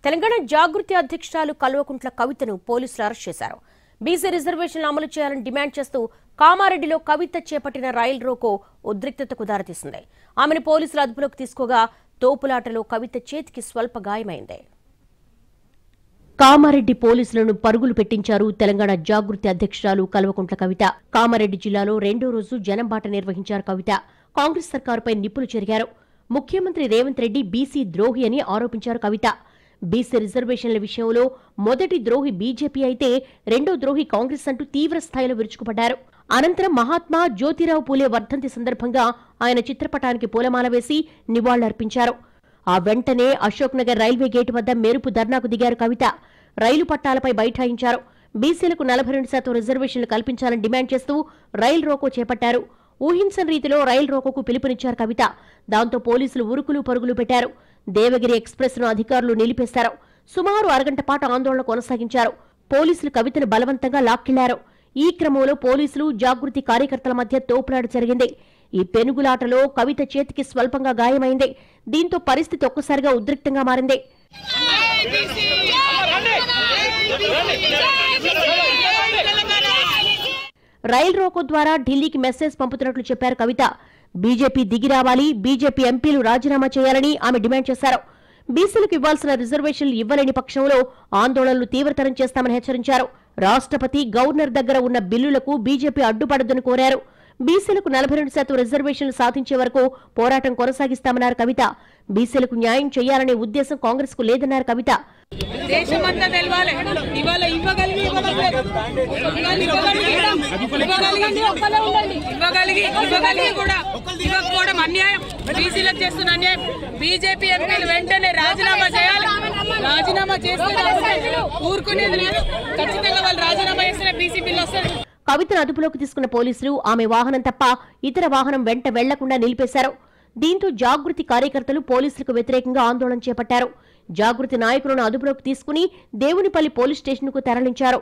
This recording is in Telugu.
తెలంగాణ జాగృతి అధ్యక్షురాలు కల్వకుంట్ల కవితను పోలీసులు అరెస్ట్ చేశారు. బీసీ రిజర్వేషన్లు అమలు చేయాలని డిమాండ్ చేస్తూ కామారెడ్డిలో కవిత చేపట్టిన రైలు రోకో ఉద్రిక్తతకు దారితీసింది. ఆమెను పోలీసులు అదుపులోకి తీసుకోగా తోపులాటలో కవిత చేతికి స్వల్ప గాయమైంది. కామారెడ్డి పోలీసులను పరుగులు పెట్టించారు తెలంగాణ జాగృతి అధ్యక్షురాలు కల్వకుంట్ల కవిత. కామారెడ్డి జిల్లాలో రెండో రోజు జనంబాట నిర్వహించారు కవిత. కాంగ్రెస్ సర్కారుపై నిప్పులు చెరిగారు. ముఖ్యమంత్రి రేవంత్ రెడ్డి బీసీ ద్రోహి అని ఆరోపించారు కవిత. బీసీ రిజర్వేషన్ల విషయంలో మొదటి ద్రోహి బీజేపీ అయితే రెండో ద్రోహి కాంగ్రెస్ అంటూ తీవ్ర స్థాయిలో విరుచుకుపడ్డారు. అనంతరం మహాత్మా జ్యోతిరావు పూలే వర్ధంతి సందర్భంగా ఆయన చిత్రపటానికి పూలమాల వేసి నివాళులర్పించారు. ఆ వెంటనే అశోక్ నగర్ రైల్వే గేటు వద్ద మెరుపు ధర్నాకు దిగారు కవిత. రైలు పట్టాలపై బైఠాయించారు. బీసీలకు 42% రిజర్వేషన్లు కల్పించాలని డిమాండ్ చేస్తూ రైలు రోకో చేపట్టారు. ఊహించని రీతిలో రైలు రోకోకు పిలుపునిచ్చారు కవిత. దాంతో పోలీసులు ఉరుకులు పరుగులు పెట్టారు. దేవగిరి ఎక్స్ప్రెస్ ను అధికారులు నిలిపేశారు. సుమారు అరగంట పాటు ఆందోళన కొనసాగించారు. పోలీసులు కవితను బలవంతంగా లాక్కెళ్లారు. ఈ క్రమంలో పోలీసులు జాగృతి కార్యకర్తల మధ్య తోపులాట జరిగింది. ఈ పెనుగులాటలో కవిత చేతికి స్వల్పంగా గాయమైంది. దీంతో పరిస్థితి ఒక్కసారిగా ఉద్రిక్తంగా మారింది. రైలు రోకో ద్వారా ఢిల్లీకి మెసేజ్ పంపుతున్నట్లు చెప్పారు కవిత. బీజేపీ దిగి రావాలి, బీజేపీ ఎంపీలు రాజీనామా చేయాలని ఆమె డిమాండ్ చేశారు. బీసీలకు ఇవ్వాల్సిన రిజర్వేషన్లు ఇవ్వలేని పక్షంలో ఆందోళనలు తీవ్రతరం చేస్తామని హెచ్చరించారు. రాష్ట్రపతి, గవర్నర్ దగ్గర ఉన్న బిల్లులకు బీజేపీ అడ్డుపడొద్దని కోరారు. బీసీలకు 42% రిజర్వేషన్లు సాధించే వరకు పోరాటం కొనసాగిస్తామన్నారు కవిత. బీసీలకు న్యాయం చేయాలనే ఉద్దేశం కాంగ్రెస్ కు లేదన్నారు కవిత. బీజేపీ ఎంపీలు వెంటనే రాజీనామా చేయాలి. రాజీనామా చేస్తే ఊరుకునేది లేదు. ఖచ్చితంగా వాళ్ళు రాజీనామా చేస్తే బీసీ బిల్లు వస్తుంది. కవితను అదుపులోకి తీసుకున్న పోలీసులు ఆమె వాహనం తప్ప ఇతర వాహనం వెంట వెళ్లకుండా నిలిపేశారు. దీంతో జాగృతి కార్యకర్తలు పోలీసులకు వ్యతిరేకంగా ఆందోళన చేపట్టారు. జాగృతి నాయకులను అదుపులోకి తీసుకుని దేవునిపల్లి పోలీస్ స్టేషన్కు తరలించారు.